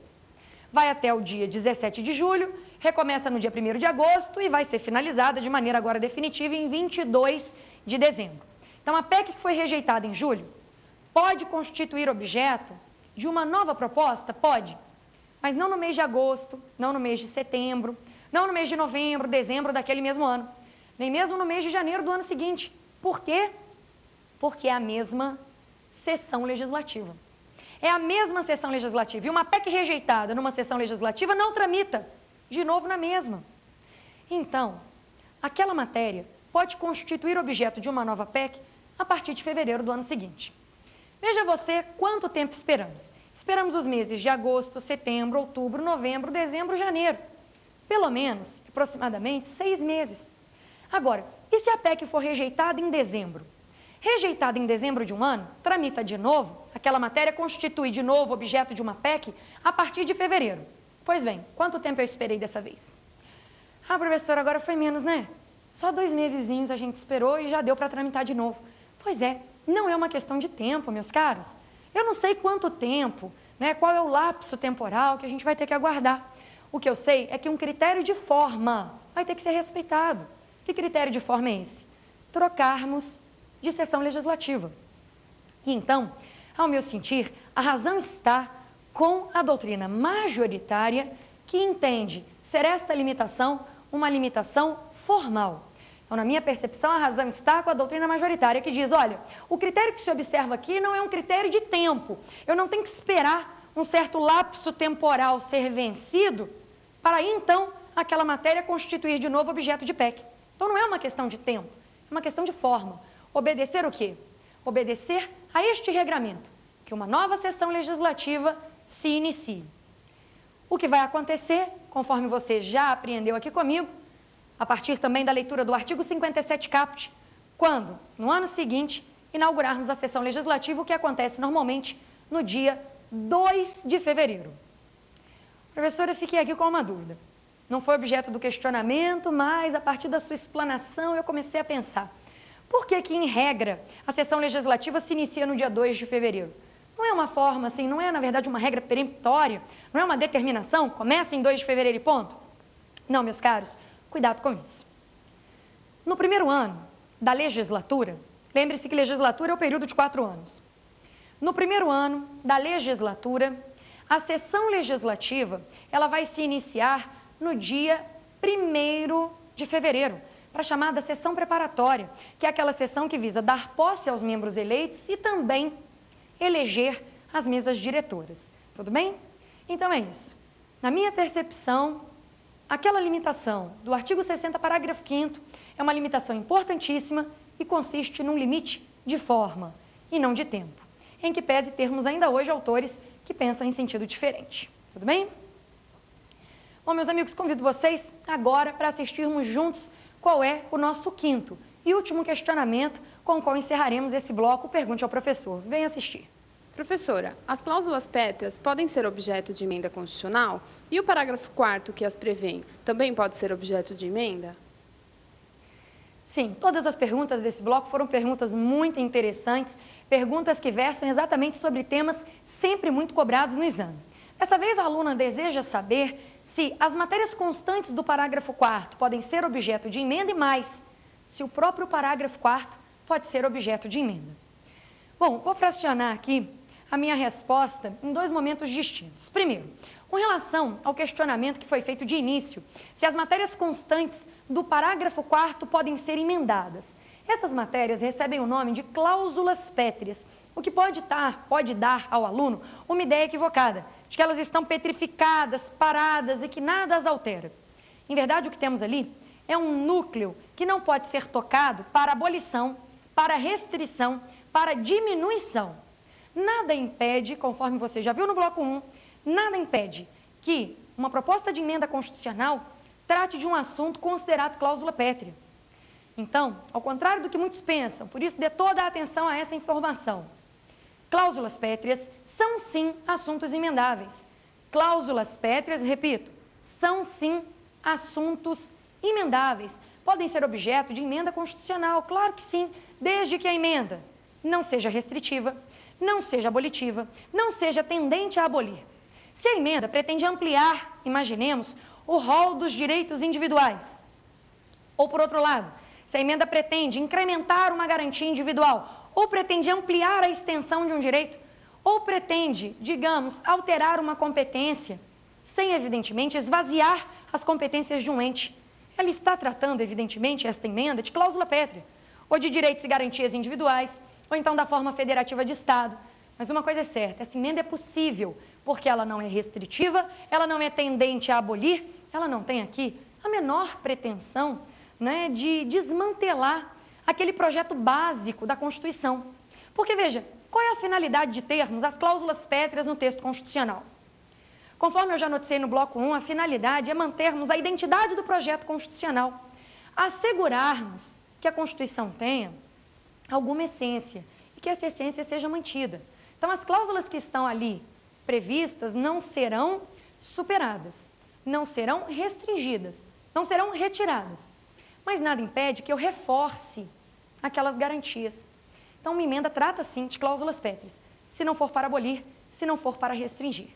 Vai até o dia 17 de julho, recomeça no dia 1º de agosto e vai ser finalizada de maneira agora definitiva em 22 de dezembro. Então, a PEC que foi rejeitada em julho pode constituir objeto de uma nova proposta? Pode, mas não no mês de agosto, não no mês de setembro, não no mês de novembro, dezembro daquele mesmo ano, nem mesmo no mês de janeiro do ano seguinte. Por quê? Porque é a mesma sessão legislativa. É a mesma sessão legislativa. E uma PEC rejeitada numa sessão legislativa não tramita de novo na mesma. Então, aquela matéria pode constituir objeto de uma nova PEC a partir de fevereiro do ano seguinte. Veja você quanto tempo esperamos. Esperamos os meses de agosto, setembro, outubro, novembro, dezembro, janeiro. Pelo menos, aproximadamente, 6 meses. Agora, e se a PEC for rejeitada em dezembro? Rejeitada em dezembro de um ano, tramita de novo, aquela matéria constitui de novo objeto de uma PEC a partir de fevereiro. Pois bem, quanto tempo eu esperei dessa vez? Ah, professora, agora foi menos, né? Só 2 mesezinhos a gente esperou e já deu para tramitar de novo. Pois é, não é uma questão de tempo, meus caros. Eu não sei quanto tempo, né, qual é o lapso temporal que a gente vai ter que aguardar. O que eu sei é que um critério de forma vai ter que ser respeitado. Que critério de forma é esse? Trocarmos de sessão legislativa. E então, ao meu sentir, a razão está com a doutrina majoritária que entende ser esta limitação uma limitação formal. Então, na minha percepção, a razão está com a doutrina majoritária que diz, olha, o critério que se observa aqui não é um critério de tempo. Eu não tenho que esperar um certo lapso temporal ser vencido para aí, então, aquela matéria constituir de novo objeto de PEC. Então, não é uma questão de tempo, é uma questão de forma. Obedecer o quê? Obedecer a este regramento, que uma nova sessão legislativa se inicie. O que vai acontecer, conforme você já apreendeu aqui comigo, a partir também da leitura do artigo 57 caput, quando, no ano seguinte, inaugurarmos a sessão legislativa, o que acontece normalmente no dia 2 de fevereiro. Professora, eu fiquei aqui com uma dúvida. Não foi objeto do questionamento, mas a partir da sua explanação eu comecei a pensar. Por que que, em regra, a sessão legislativa se inicia no dia 2 de fevereiro? Não é uma forma, assim, não é, na verdade, uma regra peremptória? Não é uma determinação? Começa em 2 de fevereiro e ponto? Não, meus caros, cuidado com isso. No primeiro ano da legislatura, lembre-se que legislatura é o período de 4 anos. No primeiro ano da legislatura, a sessão legislativa, ela vai se iniciar no dia 1º de fevereiro, para a chamada sessão preparatória, que é aquela sessão que visa dar posse aos membros eleitos e também eleger as mesas diretoras. Tudo bem? Então é isso. Na minha percepção, aquela limitação do artigo 60, parágrafo 5º, é uma limitação importantíssima e consiste num limite de forma e não de tempo, em que pese termos ainda hoje autores que pensam em sentido diferente. Tudo bem? Bom, meus amigos, convido vocês agora para assistirmos juntos qual é o nosso 5º e último questionamento com o qual encerraremos esse bloco Pergunte ao Professor. Venha assistir. Professora, as cláusulas pétreas podem ser objeto de emenda constitucional? E o parágrafo 4º que as prevê também pode ser objeto de emenda? Sim, todas as perguntas desse bloco foram perguntas muito interessantes, perguntas que versam exatamente sobre temas sempre muito cobrados no exame. Dessa vez, a aluna deseja saber se as matérias constantes do parágrafo 4º podem ser objeto de emenda e mais, se o próprio parágrafo 4º pode ser objeto de emenda. Bom, vou fracionar aqui a minha resposta em dois momentos distintos. Primeiro, com relação ao questionamento que foi feito de início, se as matérias constantes do parágrafo 4º podem ser emendadas. Essas matérias recebem o nome de cláusulas pétreas, o que pode dar ao aluno uma ideia equivocada, de que elas estão petrificadas, paradas e que nada as altera. Em verdade, o que temos ali é um núcleo que não pode ser tocado para abolição, para restrição, para diminuição. Nada impede, conforme você já viu no bloco 1, nada impede que uma proposta de emenda constitucional trate de um assunto considerado cláusula pétrea. Então, ao contrário do que muitos pensam, por isso dê toda a atenção a essa informação. Cláusulas pétreas são sim assuntos emendáveis. Cláusulas pétreas, repito, são sim assuntos emendáveis. Podem ser objeto de emenda constitucional, claro que sim, desde que a emenda não seja restritiva, não seja abolitiva, não seja tendente a abolir. Se a emenda pretende ampliar, imaginemos, o rol dos direitos individuais, ou por outro lado, se a emenda pretende incrementar uma garantia individual, ou pretende ampliar a extensão de um direito, ou pretende, digamos, alterar uma competência, sem, evidentemente, esvaziar as competências de um ente, ela está tratando, evidentemente, esta emenda de cláusula pétrea, ou de direitos e garantias individuais, ou então da forma federativa de Estado. Mas uma coisa é certa, essa emenda é possível, porque ela não é restritiva, ela não é tendente a abolir, ela não tem aqui a menor pretensão, né, de desmantelar aquele projeto básico da Constituição. Porque, veja, qual é a finalidade de termos as cláusulas pétreas no texto constitucional? Conforme eu já noticiei no bloco 1, a finalidade é mantermos a identidade do projeto constitucional, assegurarmos que a Constituição tenha alguma essência e que essa essência seja mantida. Então, as cláusulas que estão ali previstas não serão superadas, não serão restringidas, não serão retiradas. Mas nada impede que eu reforce aquelas garantias. Então, uma emenda trata, sim, de cláusulas pétreas, se não for para abolir, se não for para restringir.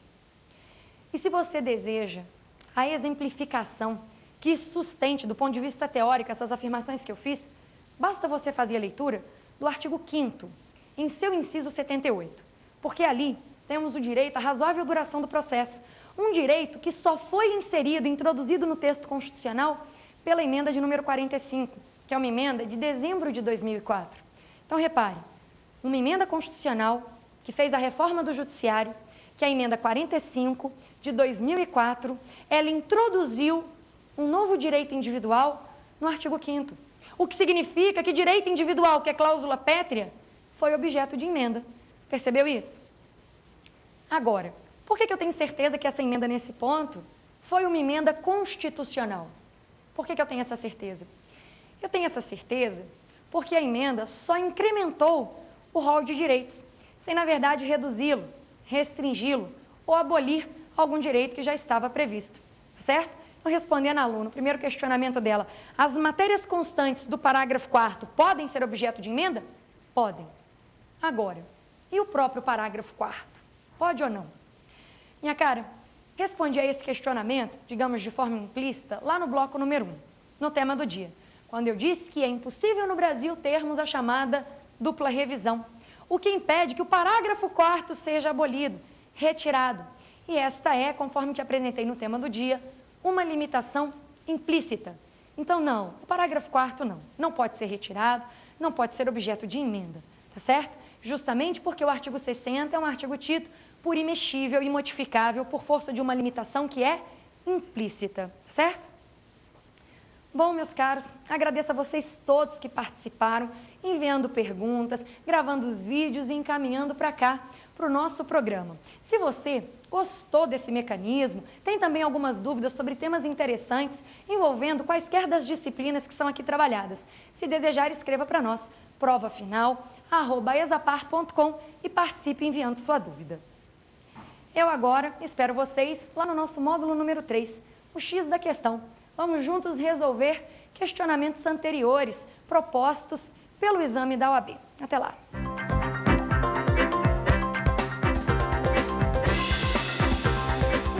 E se você deseja a exemplificação que sustente, do ponto de vista teórico, essas afirmações que eu fiz, basta você fazer a leitura do artigo 5º, em seu inciso 78, porque ali temos o direito à razoável duração do processo, um direito que só foi inserido, introduzido no texto constitucional pela emenda de número 45, que é uma emenda de dezembro de 2004. Então, repare, uma emenda constitucional que fez a reforma do judiciário, que é a emenda 45 de 2004, ela introduziu um novo direito individual no artigo 5º. O que significa que direito individual, que é cláusula pétrea, foi objeto de emenda. Percebeu isso? Agora, por que eu tenho certeza que essa emenda nesse ponto foi uma emenda constitucional? Por que eu tenho essa certeza? Eu tenho essa certeza porque a emenda só incrementou o rol de direitos, sem, na verdade, reduzi-lo, restringi-lo ou abolir algum direito que já estava previsto, certo? Então, respondendo à aluna, o primeiro questionamento dela, as matérias constantes do parágrafo 4º podem ser objeto de emenda? Podem. Agora, e o próprio parágrafo 4º? Pode ou não? Minha cara, respondi a esse questionamento, digamos de forma implícita, lá no bloco número 1, no tema do dia, quando eu disse que é impossível no Brasil termos a chamada dupla revisão, o que impede que o parágrafo 4º seja abolido, retirado. E esta é, conforme te apresentei no tema do dia, uma limitação implícita. Então, não, o parágrafo 4º não pode ser retirado, não pode ser objeto de emenda, tá certo? Justamente porque o artigo 60 é um artigo tido por imexível e modificável por força de uma limitação que é implícita, certo? Bom, meus caros, agradeço a vocês todos que participaram, enviando perguntas, gravando os vídeos e encaminhando para cá, para o nosso programa. Se você gostou desse mecanismo, tem também algumas dúvidas sobre temas interessantes envolvendo quaisquer das disciplinas que são aqui trabalhadas, se desejar, escreva para nós, prova final, exapar.com e participe enviando sua dúvida. Eu agora espero vocês lá no nosso módulo número 3, o X da questão. Vamos juntos resolver questionamentos anteriores propostos pelo exame da OAB. Até lá!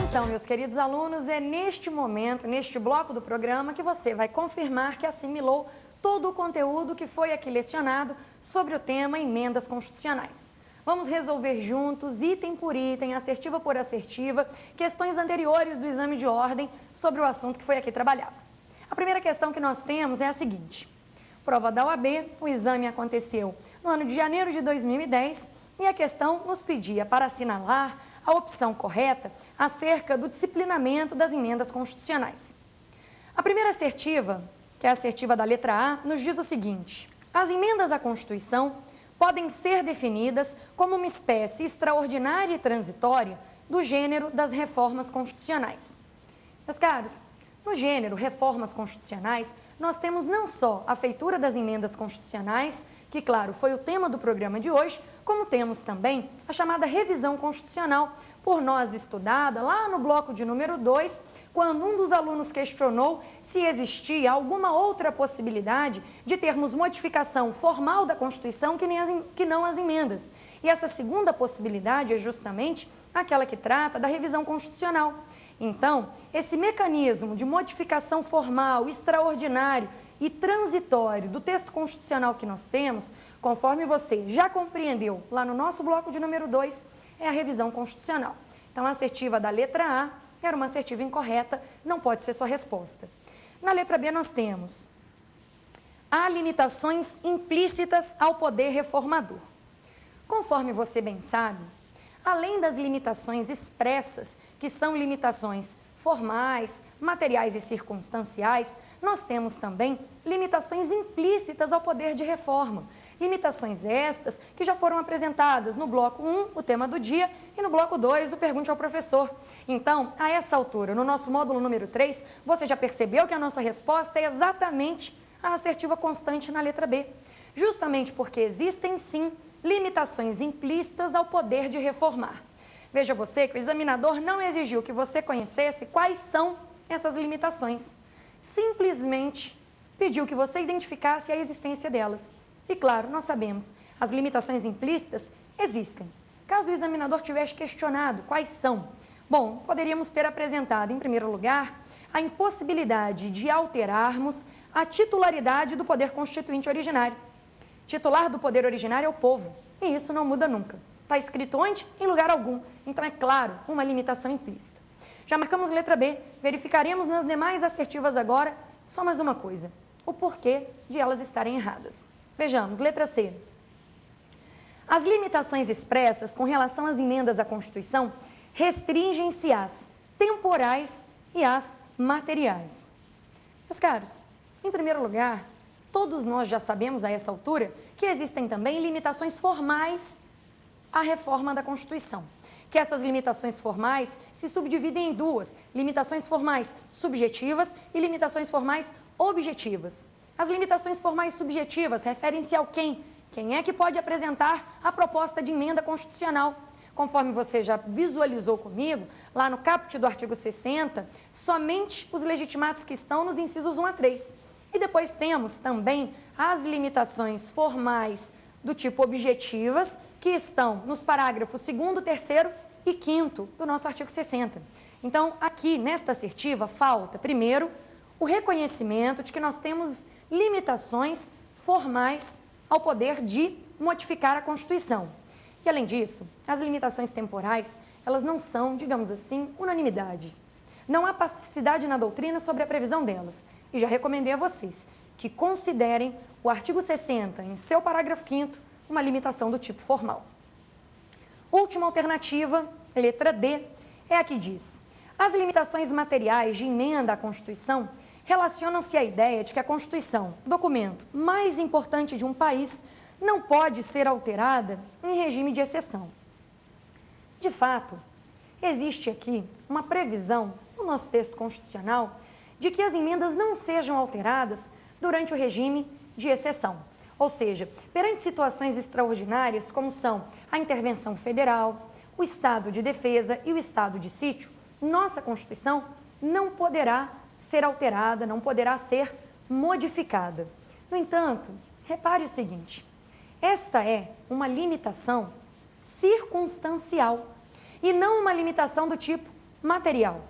Então, meus queridos alunos, é neste momento, neste bloco do programa, que você vai confirmar que assimilou todo o conteúdo que foi aqui lecionado sobre o tema emendas constitucionais. Vamos resolver juntos, item por item, assertiva por assertiva, questões anteriores do exame de ordem sobre o assunto que foi aqui trabalhado. A primeira questão que nós temos é a seguinte. Prova da OAB, o exame aconteceu no ano de janeiro de 2010 e a questão nos pedia para assinalar a opção correta acerca do disciplinamento das emendas constitucionais. A primeira assertiva, que é a assertiva da letra A, nos diz o seguinte: as emendas à Constituição podem ser definidas como uma espécie extraordinária e transitória do gênero das reformas constitucionais. Meus caros, no gênero reformas constitucionais, nós temos não só a feitura das emendas constitucionais, que, claro, foi o tema do programa de hoje, como temos também a chamada revisão constitucional, por nós estudada lá no bloco de número 2, quando um dos alunos questionou se existia alguma outra possibilidade de termos modificação formal da Constituição que não as emendas. E essa segunda possibilidade é justamente aquela que trata da revisão constitucional. Então, esse mecanismo de modificação formal, extraordinário e transitório do texto constitucional que nós temos, conforme você já compreendeu lá no nosso bloco de número 2, é a revisão constitucional. Então, a assertiva da letra A era uma assertiva incorreta, não pode ser sua resposta. Na letra B nós temos: há limitações implícitas ao poder reformador. Conforme você bem sabe, além das limitações expressas, que são limitações formais, materiais e circunstanciais, nós temos também limitações implícitas ao poder de reforma. Limitações estas que já foram apresentadas no bloco 1, o tema do dia, e no bloco 2, o Pergunte ao Professor. Então, a essa altura, no nosso módulo número 3, você já percebeu que a nossa resposta é exatamente a assertiva constante na letra B. Justamente porque existem, sim, limitações implícitas ao poder de reformar. Veja você que o examinador não exigiu que você conhecesse quais são essas limitações. Simplesmente pediu que você identificasse a existência delas. E claro, nós sabemos, as limitações implícitas existem. Caso o examinador tivesse questionado quais são, bom, poderíamos ter apresentado, em primeiro lugar, a impossibilidade de alterarmos a titularidade do poder constituinte originário. Titular do poder originário é o povo, e isso não muda nunca. Está escrito onde? Em lugar algum. Então, é claro, uma limitação implícita. Já marcamos letra B, verificaremos nas demais assertivas agora só mais uma coisa: o porquê de elas estarem erradas. Vejamos, letra C. As limitações expressas com relação às emendas à Constituição restringem-se às temporais e às materiais. Meus caros, em primeiro lugar, todos nós já sabemos a essa altura que existem também limitações formais à reforma da Constituição. Que essas limitações formais se subdividem em duas: limitações formais subjetivas e limitações formais objetivas. As limitações formais subjetivas referem-se ao quem? Quem é que pode apresentar a proposta de emenda constitucional? Conforme você já visualizou comigo, lá no caput do artigo 60, somente os legitimados que estão nos incisos 1 a 3. E depois temos também as limitações formais do tipo objetivas, que estão nos parágrafos 2º, 3º e 5º do nosso artigo 60. Então, aqui, nesta assertiva, falta, primeiro, o reconhecimento de que nós temos limitações formais ao poder de modificar a Constituição. E, além disso, as limitações temporais, elas não são, digamos assim, unanimidade. Não há pacificidade na doutrina sobre a previsão delas. E já recomendei a vocês que considerem o artigo 60, em seu parágrafo 5º, uma limitação do tipo formal. Última alternativa, letra D, é a que diz: as limitações materiais de emenda à Constituição relacionam-se à ideia de que a Constituição, documento mais importante de um país, não pode ser alterada em regime de exceção. De fato, existe aqui uma previsão no nosso texto constitucional de que as emendas não sejam alteradas durante o regime de exceção. Ou seja, perante situações extraordinárias, como são a intervenção federal, o estado de defesa e o estado de sítio, nossa Constituição não poderá ser alterada, não poderá ser modificada. No entanto, repare o seguinte, esta é uma limitação circunstancial e não uma limitação do tipo material.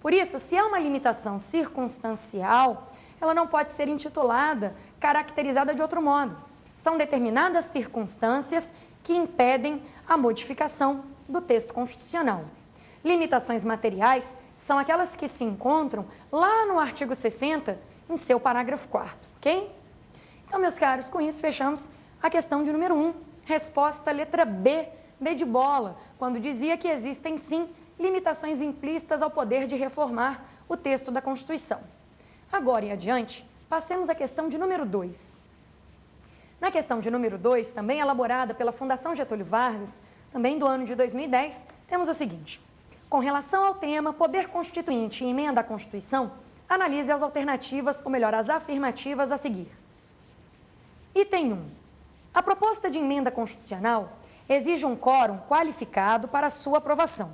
Por isso, se é uma limitação circunstancial, ela não pode ser intitulada, caracterizada de outro modo. São determinadas circunstâncias que impedem a modificação do texto constitucional. Limitações materiais são aquelas que se encontram lá no artigo 60, em seu parágrafo 4º, ok? Então, meus caros, com isso fechamos a questão de número 1, resposta letra B, B de bola, quando dizia que existem sim limitações implícitas ao poder de reformar o texto da Constituição. Agora em adiante, passemos à questão de número 2. Na questão de número 2, também elaborada pela Fundação Getúlio Vargas, também do ano de 2010, temos o seguinte: com relação ao tema Poder Constituinte e Emenda à Constituição, analise as alternativas, ou melhor, as afirmativas a seguir. Item 1. A proposta de emenda constitucional exige um quórum qualificado para sua aprovação.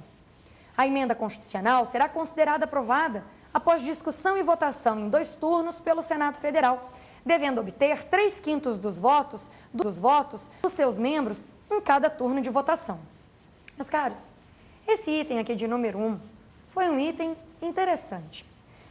A emenda constitucional será considerada aprovada após discussão e votação em 2 turnos pelo Senado Federal, devendo obter 3/5 dos votos dos seus membros em cada turno de votação. Meus caros, esse item aqui de número 1 foi um item interessante.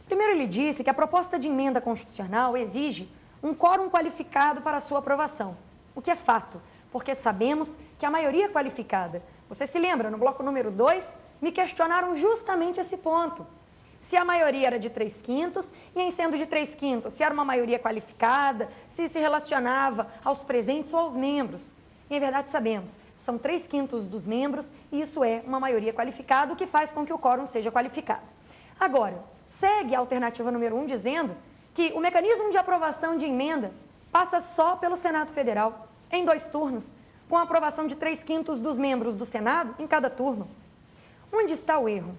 Primeiro, ele disse que a proposta de emenda constitucional exige um quórum qualificado para sua aprovação, o que é fato, porque sabemos que a maioria qualificada. Você se lembra, no bloco número 2, me questionaram justamente esse ponto. Se a maioria era de 3/5 e, em sendo de 3/5, se era uma maioria qualificada, se relacionava aos presentes ou aos membros. E, em verdade, sabemos, são 3/5 dos membros e isso é uma maioria qualificada, o que faz com que o quórum seja qualificado. Agora, segue a alternativa número 1 dizendo que o mecanismo de aprovação de emenda passa só pelo Senado Federal, em 2 turnos, com a aprovação de 3/5 dos membros do Senado em cada turno. Onde está o erro?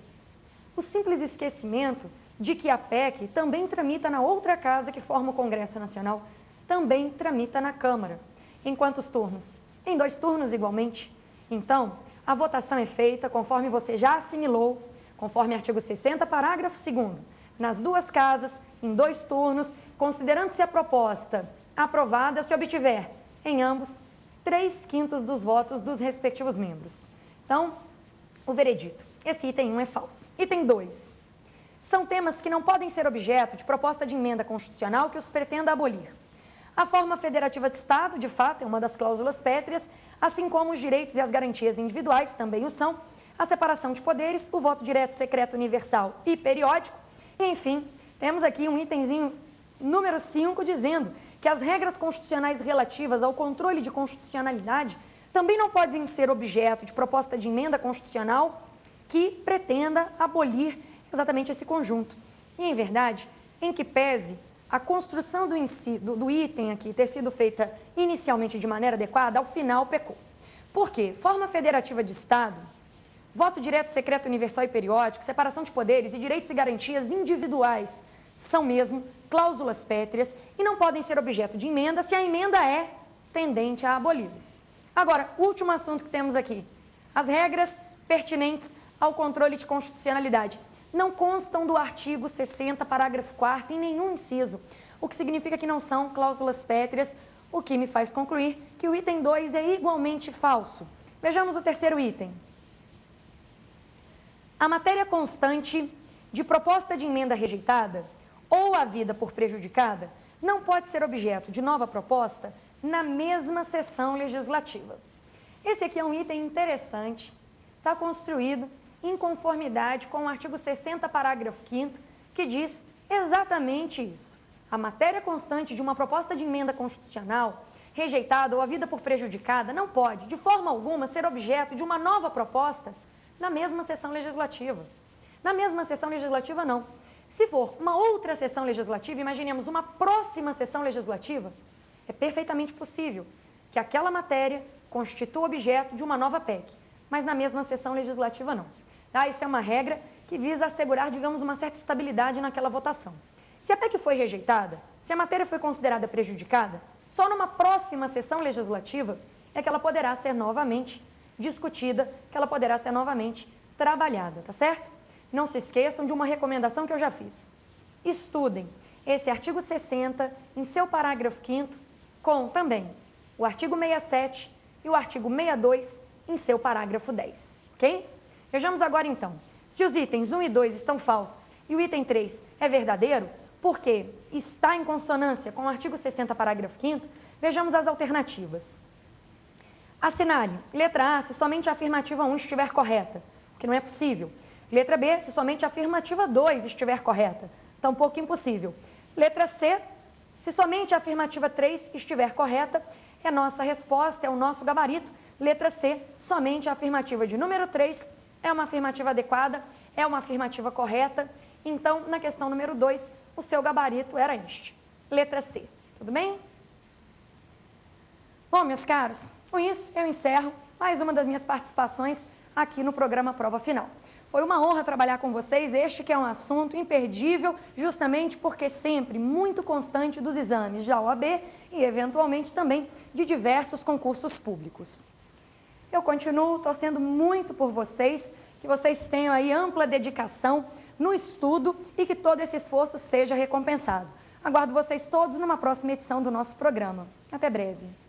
O simples esquecimento de que a PEC também tramita na outra casa que forma o Congresso Nacional, também tramita na Câmara. Em quantos turnos? Em 2 turnos igualmente. Então, a votação é feita conforme você já assimilou, conforme artigo 60, parágrafo 2º, nas 2 casas, em 2 turnos, considerando-se a proposta aprovada se obtiver, em ambos, 3/5 dos votos dos respectivos membros. Então, o veredito. Esse item 1 é falso. Item 2. São temas que não podem ser objeto de proposta de emenda constitucional que os pretenda abolir. A forma federativa de Estado, de fato, é uma das cláusulas pétreas, assim como os direitos e as garantias individuais também o são, a separação de poderes, o voto direto, secreto, universal e periódico. E, enfim, temos aqui um itemzinho número 5 dizendo que as regras constitucionais relativas ao controle de constitucionalidade também não podem ser objeto de proposta de emenda constitucional que pretenda abolir exatamente esse conjunto. E, em verdade, em que pese a construção do item aqui ter sido feita inicialmente de maneira adequada, ao final pecou. Por quê? Forma federativa de Estado, voto direto, secreto, universal e periódico, separação de poderes e direitos e garantias individuais são mesmo cláusulas pétreas e não podem ser objeto de emenda se a emenda é tendente a aboli-los. Agora, o último assunto que temos aqui, as regras pertinentes ao controle de constitucionalidade não constam do artigo 60, parágrafo 4º, em nenhum inciso, o que significa que não são cláusulas pétreas, o que me faz concluir que o item 2 é igualmente falso. Vejamos o terceiro item. A matéria constante de proposta de emenda rejeitada ou havida por prejudicada não pode ser objeto de nova proposta na mesma sessão legislativa. Esse aqui é um item interessante, está construído em conformidade com o artigo 60, parágrafo 5º, que diz exatamente isso. A matéria constante de uma proposta de emenda constitucional rejeitada ou havida por prejudicada não pode, de forma alguma, ser objeto de uma nova proposta na mesma sessão legislativa. Na mesma sessão legislativa, não. Se for uma outra sessão legislativa, imaginemos uma próxima sessão legislativa, é perfeitamente possível que aquela matéria constitua objeto de uma nova PEC, mas na mesma sessão legislativa, não. Tá? Isso é uma regra que visa assegurar, digamos, uma certa estabilidade naquela votação. Se a PEC foi rejeitada, se a matéria foi considerada prejudicada, Só numa próxima sessão legislativa é que ela poderá ser novamente discutida, que ela poderá ser novamente trabalhada, tá certo? Não se esqueçam de uma recomendação que eu já fiz. Estudem esse artigo 60 em seu parágrafo 5º, com também o artigo 67 e o artigo 62 em seu parágrafo 10, ok? Vejamos agora então, se os itens 1 e 2 estão falsos e o item 3 é verdadeiro, porque está em consonância com o artigo 60, parágrafo 5º, vejamos as alternativas. Assinale, letra A, se somente a afirmativa 1 estiver correta, o que não é possível. Letra B, se somente a afirmativa 2 estiver correta, tampouco impossível. Letra C, se somente a afirmativa 3 estiver correta, é nossa resposta, é o nosso gabarito. Letra C, somente a afirmativa de número 3 é uma afirmativa adequada, é uma afirmativa correta. Então, na questão número 2, o seu gabarito era este. Letra C. Tudo bem? Bom, meus caros, com isso eu encerro mais uma das minhas participações aqui no programa Prova Final. Foi uma honra trabalhar com vocês, este que é um assunto imperdível, justamente porque sempre muito constante dos exames da OAB e, eventualmente, também de diversos concursos públicos. Eu continuo torcendo muito por vocês, que vocês tenham aí ampla dedicação no estudo e que todo esse esforço seja recompensado. Aguardo vocês todos numa próxima edição do nosso programa. Até breve.